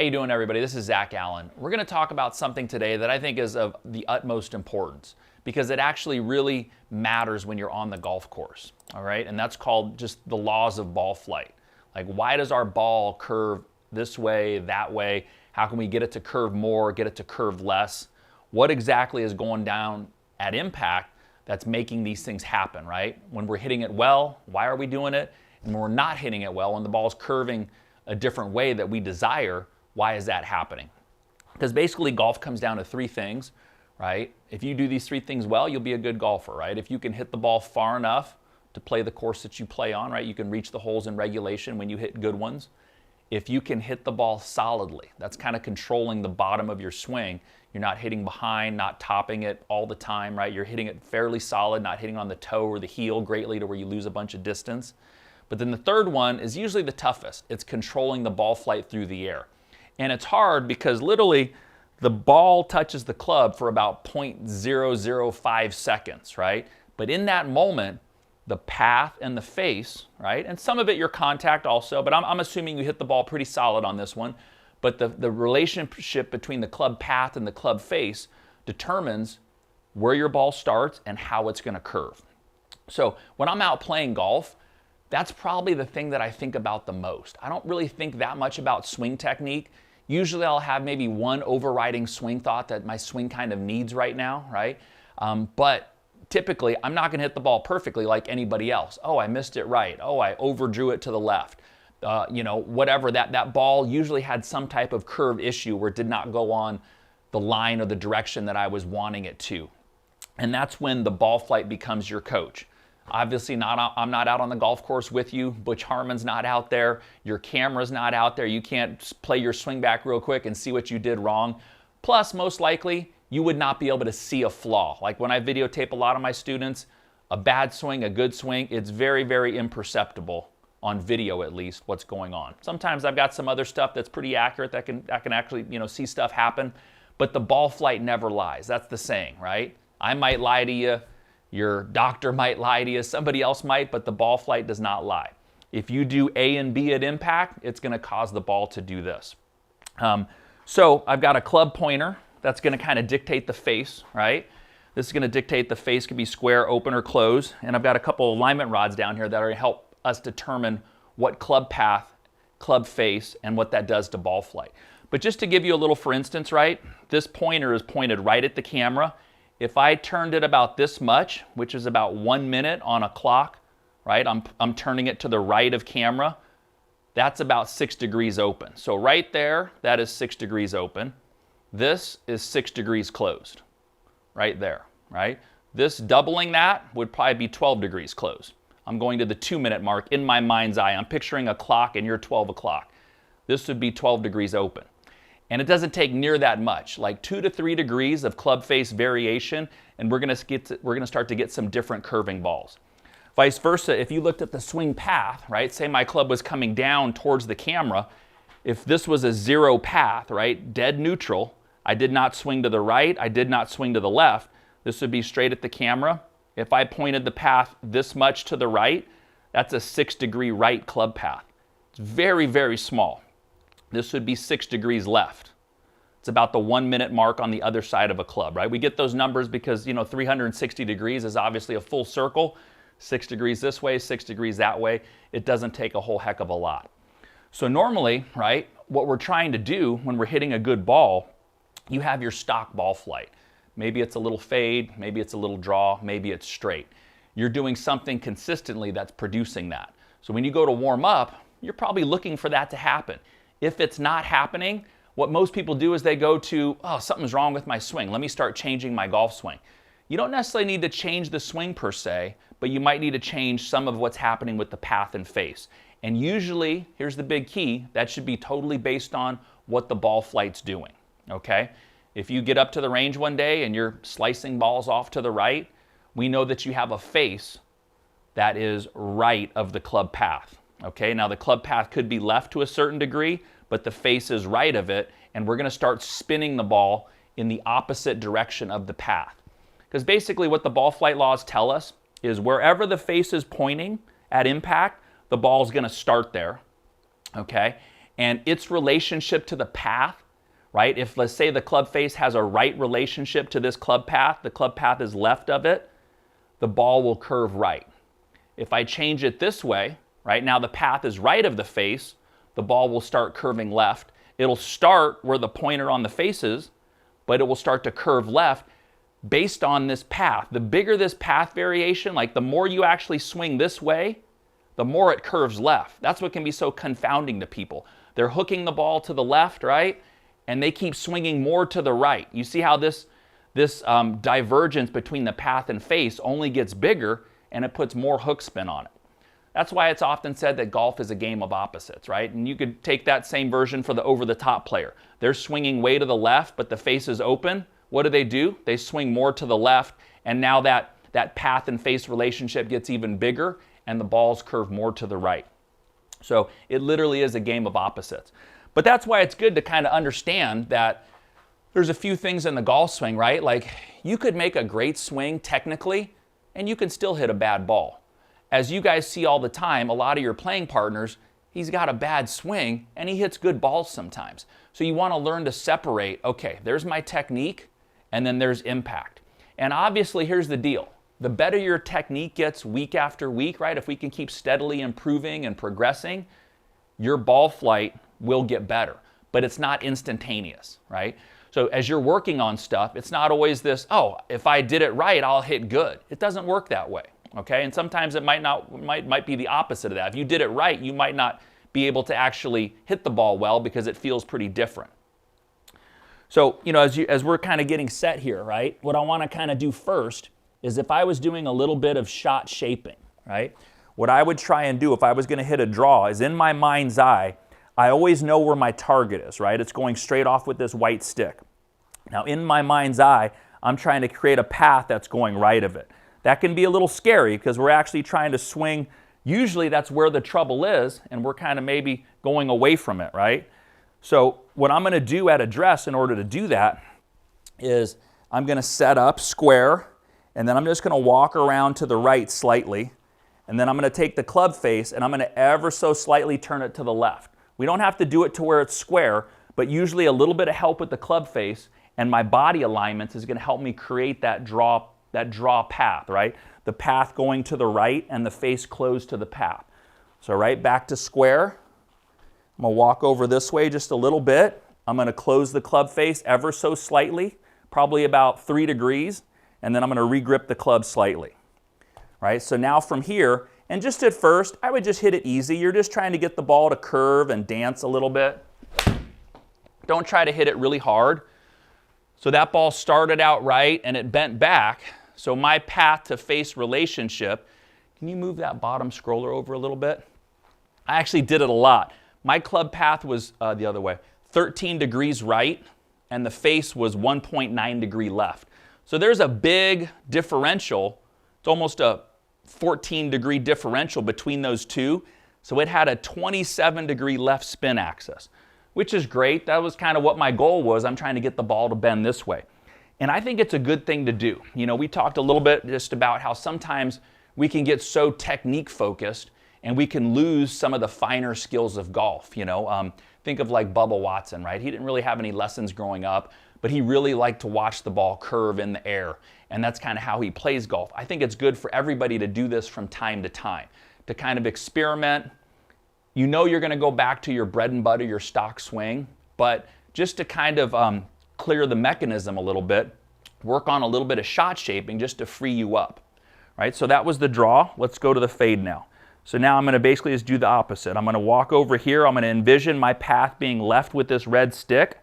How you doing, everybody? This is Zach Allen. We're going to talk about something today that I think is of the utmost importance because it actually really matters when you're on the golf course, all right? And that's called just the laws of ball flight. Like, why does our ball curve this way, that way? How can we get it to curve more, get it to curve less? What exactly is going down at impact that's making these things happen, right? When we're hitting it well, why are we doing it? And when we're not hitting it well, when the ball's curving a different way that we desire, why is that happening? Because basically golf comes down to three things, right? If you do these three things well, you'll be a good golfer, right? If you can hit the ball far enough to play the course that you play on, right? You can reach the holes in regulation when you hit good ones. If you can hit the ball solidly, that's kind of controlling the bottom of your swing. You're not hitting behind, not topping it all the time, right? You're hitting it fairly solid, not hitting on the toe or the heel greatly to where you lose a bunch of distance. But then the third one is usually the toughest. It's controlling the ball flight through the air. And it's hard because literally the ball touches the club for about 0.005 seconds, right? But in that moment, the path and the face, right? And some of it your contact also, but I'm assuming you hit the ball pretty solid on this one. But the relationship between the club path and the club face determines where your ball starts and how it's going to curve. So when I'm out playing golf, that's probably the thing that I think about the most. I don't really think that much about swing technique. Usually I'll have maybe one overriding swing thought that my swing kind of needs right now, right? But typically I'm not gonna hit the ball perfectly like anybody else. Oh, I missed it right. Oh, I overdrew it to the left. Whatever, that ball usually had some type of curve issue where it did not go on the line or the direction that I was wanting it to. And that's when the ball flight becomes your coach. Obviously, I'm not out on the golf course with you. Butch Harmon's not out there. Your camera's not out there. You can't play your swing back real quick and see what you did wrong. Plus, most likely, you would not be able to see a flaw. Like when I videotape a lot of my students, a bad swing, a good swing, it's very, very imperceptible on video at least what's going on. Sometimes I've got some other stuff that's pretty accurate that can actually see stuff happen, but the ball flight never lies. That's the saying, right? I might lie to you. Your doctor might lie to you, somebody else might, but the ball flight does not lie. If you do A and B at impact, it's going to cause the ball to do this. So I've got a club pointer that's going to kind of dictate the face, right? This is going to dictate the face could be square, open, or closed. And I've got a couple alignment rods down here that are going to help us determine what club path, club face, and what that does to ball flight. But just to give you a little for instance, right? This pointer is pointed right at the camera. If I turned it about this much, which is about 1 minute on a clock, right? I'm turning it to the right of camera. That's about 6 degrees open. So right there, that is 6 degrees open. This is 6 degrees closed, right there, right? This doubling that would probably be 12 degrees closed. I'm going to the 2-minute mark in my mind's eye. I'm picturing a clock and you're 12 o'clock. This would be 12 degrees open. And it doesn't take near that much, like 2 to 3 degrees of club face variation, and we're going to start to get some different curving balls. Vice versa, if you looked at the swing path, right? Say my club was coming down towards the camera. If this was a zero path, right? Dead neutral. I did not swing to the right. I did not swing to the left. This would be straight at the camera. If I pointed the path this much to the right, that's a 6-degree right club path. It's very, very small. This would be 6 degrees left. It's about the 1 minute mark on the other side of a club, right? We get those numbers because, 360 degrees is obviously a full circle. 6 degrees this way, 6 degrees that way. It doesn't take a whole heck of a lot. So normally, right, what we're trying to do when we're hitting a good ball, you have your stock ball flight. Maybe it's a little fade, maybe it's a little draw, maybe it's straight. You're doing something consistently that's producing that. So when you go to warm up, you're probably looking for that to happen. If it's not happening, what most people do is they go to, oh, something's wrong with my swing. Let me start changing my golf swing. You don't necessarily need to change the swing per se, but you might need to change some of what's happening with the path and face. And usually, here's the big key, that should be totally based on what the ball flight's doing, okay? If you get up to the range one day and you're slicing balls off to the right, we know that you have a face that is right of the club path. Okay, now the club path could be left to a certain degree, but the face is right of it, and we're going to start spinning the ball in the opposite direction of the path. Because basically what the ball flight laws tell us is wherever the face is pointing at impact, the ball is going to start there, okay? and its relationship to the path, right? If, let's say, the club face has a right relationship to this club path, the club path is left of it, the ball will curve right. If I change it this way, right, now the path is right of the face, the ball will start curving left. It'll start where the pointer on the face is, but it will start to curve left based on this path. The bigger this path variation, like the more you actually swing this way, the more it curves left. That's what can be so confounding to people. They're hooking the ball to the left, right? And they keep swinging more to the right. You see how this divergence between the path and face only gets bigger, and it puts more hook spin on it. That's why it's often said that golf is a game of opposites, right? And you could take that same version for the over-the-top player. They're swinging way to the left, but the face is open. What do? They swing more to the left, and now that path and face relationship gets even bigger, and the balls curve more to the right. So it literally is a game of opposites. But that's why it's good to kind of understand that there's a few things in the golf swing, right? Like, you could make a great swing technically, and you can still hit a bad ball. As you guys see all the time, a lot of your playing partners, he's got a bad swing and he hits good balls sometimes. So you want to learn to separate, okay, there's my technique and then there's impact. And obviously, here's the deal. The better your technique gets week after week, right? If we can keep steadily improving and progressing, your ball flight will get better. But it's not instantaneous, right? So as you're working on stuff, it's not always this, oh, if I did it right, I'll hit good. It doesn't work that way. Okay, and sometimes it might be the opposite of that. If you did it right, you might not be able to actually hit the ball well because it feels pretty different. So, as we're kind of getting set here, right, what I want to kind of do first is if I was doing a little bit of shot shaping, right, what I would try and do if I was going to hit a draw is in my mind's eye, I always know where my target is, right? It's going straight off with this white stick. Now, in my mind's eye, I'm trying to create a path that's going right of it. That can be a little scary because we're actually trying to swing. Usually that's where the trouble is, and we're kind of maybe going away from it, right? So what I'm going to do at address in order to do that is I'm going to set up square, and then I'm just going to walk around to the right slightly, and then I'm going to take the club face, and I'm going to ever so slightly turn it to the left. We don't have to do it to where it's square, but usually a little bit of help with the club face and my body alignment is going to help me create that draw path, right? The path going to the right and the face closed to the path. So right back to square. I'm going to walk over this way just a little bit. I'm going to close the club face ever so slightly, probably about 3 degrees, and then I'm going to re-grip the club slightly. Right? So now from here, and just at first, I would just hit it easy. You're just trying to get the ball to curve and dance a little bit. Don't try to hit it really hard. So that ball started out right and it bent back. So my path to face relationship, can you move that bottom scroller over a little bit? I actually did it a lot. My club path was the other way, 13 degrees right, and the face was 1.9 degree left. So there's a big differential. It's almost a 14 degree differential between those two. So it had a 27 degree left spin axis, which is great. That was kind of what my goal was. I'm trying to get the ball to bend this way. And I think it's a good thing to do. We talked a little bit just about how sometimes we can get so technique focused and we can lose some of the finer skills of golf. Think of like Bubba Watson, right? He didn't really have any lessons growing up, but he really liked to watch the ball curve in the air. And that's kind of how he plays golf. I think it's good for everybody to do this from time to time, to kind of experiment. You're going to go back to your bread and butter, your stock swing, but just to kind of clear the mechanism a little bit, work on a little bit of shot shaping just to free you up, right? So that was the draw. Let's go to the fade now. So now I'm going to basically just do the opposite. I'm going to walk over here. I'm going to envision my path being left with this red stick.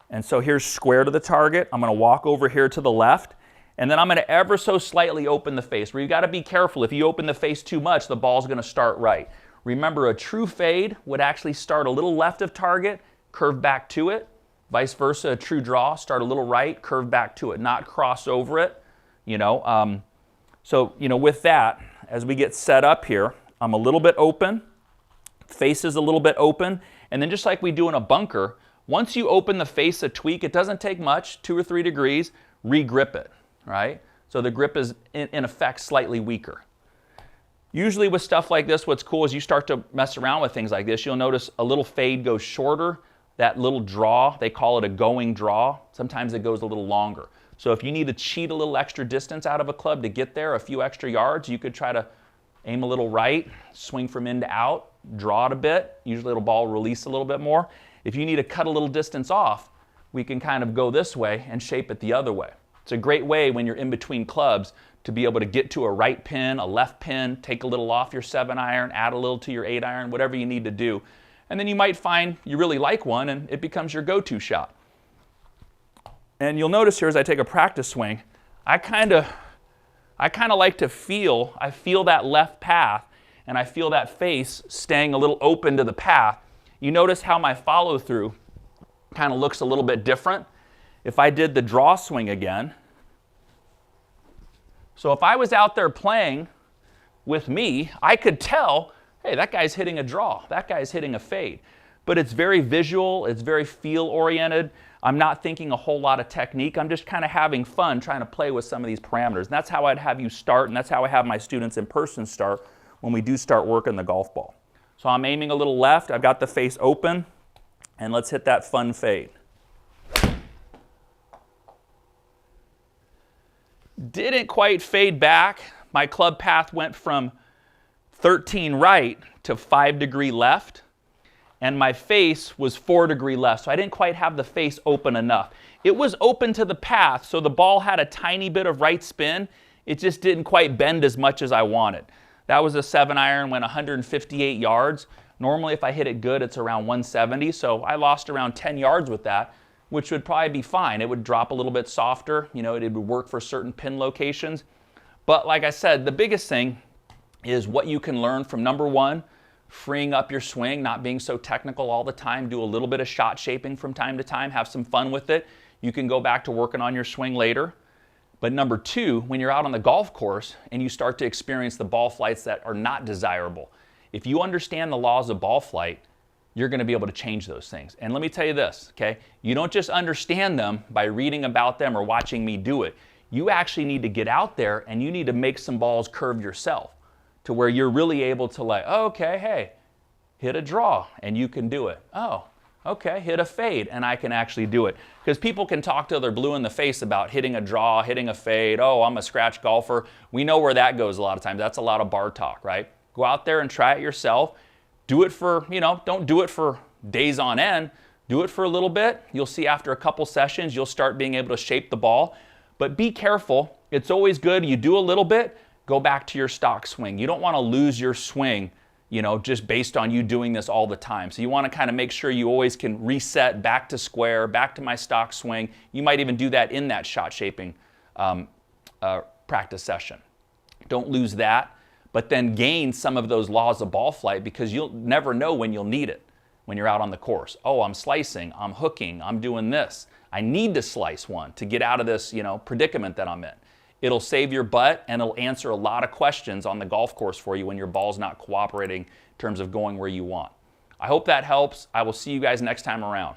And so here's square to the target. I'm going to walk over here to the left. And then I'm going to ever so slightly open the face, where you got to be careful. If you open the face too much, the ball's going to start right. Remember, a true fade would actually start a little left of target, curve back to it. Vice versa, a true draw, start a little right, curve back to it, not cross over it. So with that, as we get set up here, I'm a little bit open, face is a little bit open, and then just like we do in a bunker, once you open the face a tweak, it doesn't take much, 2 or 3 degrees, re-grip it, right? So the grip is in effect slightly weaker. Usually with stuff like this, what's cool is you start to mess around with things like this. You'll notice a little fade goes shorter. That little draw, they call it a going draw. Sometimes it goes a little longer. So if you need to cheat a little extra distance out of a club to get there, a few extra yards, you could try to aim a little right, swing from in to out, draw it a bit. Usually the ball will release a little bit more. If you need to cut a little distance off, we can kind of go this way and shape it the other way. It's a great way when you're in between clubs to be able to get to a right pin, a left pin, take a little off your 7-iron, add a little to your 8-iron, whatever you need to do. And then you might find you really like one and it becomes your go-to shot. And you'll notice here as I take a practice swing, I kind of like to feel that left path and I feel that face staying a little open to the path. You notice how my follow through kind of looks a little bit different. If I did the draw swing again, so if I was out there playing with me, I could tell, hey, that guy's hitting a draw, that guy's hitting a fade. But it's very visual, it's very feel-oriented. I'm not thinking a whole lot of technique. I'm just kind of having fun trying to play with some of these parameters. And that's how I'd have you start, and that's how I have my students in person start when we do start working the golf ball. So I'm aiming a little left, I've got the face open, and let's hit that fun fade. Didn't quite fade back. My club path went from 13 right to 5-degree left, and my face was 4-degree left, so I didn't quite have the face open enough. It was open to the path, so the ball had a tiny bit of right spin. It just didn't quite bend as much as I wanted. That was a 7-iron, went 158 yards. Normally, if I hit it good, it's around 170, so I lost around 10 yards with that, which would probably be fine. It would drop a little bit softer. You know, it would work for certain pin locations. But like I said, the biggest thing is what you can learn from, number one, freeing up your swing, not being so technical all the time. Do a little bit of shot shaping from time to time. Have some fun with it. You can go back to working on your swing later. But number two, when you're out on the golf course and you start to experience the ball flights that are not desirable, if you understand the laws of ball flight, you're going to be able to change those things. And let me tell you this, okay? You don't just understand them by reading about them or watching me do it. You actually need to get out there and you need to make some balls curve yourself to where you're really able to like, oh, okay, hey, hit a draw and you can do it. Oh, okay, hit a fade and I can actually do it. Because people can talk till they're blue in the face about hitting a draw, hitting a fade. Oh, I'm a scratch golfer. We know where that goes a lot of times. That's a lot of bar talk, right? Go out there and try it yourself. Do it for, don't do it for days on end. Do it for a little bit. You'll see after a couple sessions, you'll start being able to shape the ball. But be careful. It's always good. You do a little bit, go back to your stock swing. You don't want to lose your swing, just based on you doing this all the time. So you want to kind of make sure you always can reset back to square, back to my stock swing. You might even do that in that shot shaping practice session. Don't lose that. But then gain some of those laws of ball flight because you'll never know when you'll need it when you're out on the course. Oh, I'm slicing, I'm hooking, I'm doing this. I need to slice one to get out of this, predicament that I'm in. It'll save your butt and it'll answer a lot of questions on the golf course for you when your ball's not cooperating in terms of going where you want. I hope that helps. I will see you guys next time around.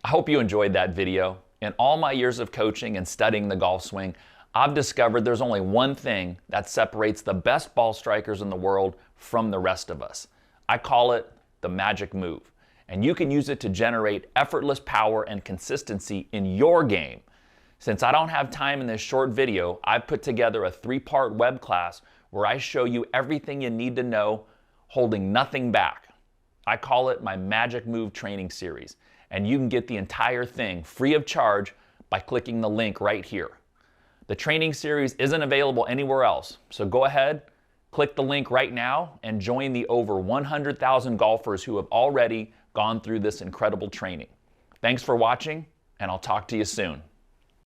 I hope you enjoyed that video. In all my years of coaching and studying the golf swing, I've discovered there's only one thing that separates the best ball strikers in the world from the rest of us. I call it the magic move. And you can use it to generate effortless power and consistency in your game. Since I don't have time in this short video, I've put together a 3-part web class where I show you everything you need to know, holding nothing back. I call it my Magic Move Training Series. And you can get the entire thing free of charge by clicking the link right here. The training series isn't available anywhere else, so go ahead, click the link right now, and join the over 100,000 golfers who have already gone through this incredible training. Thanks for watching, and I'll talk to you soon.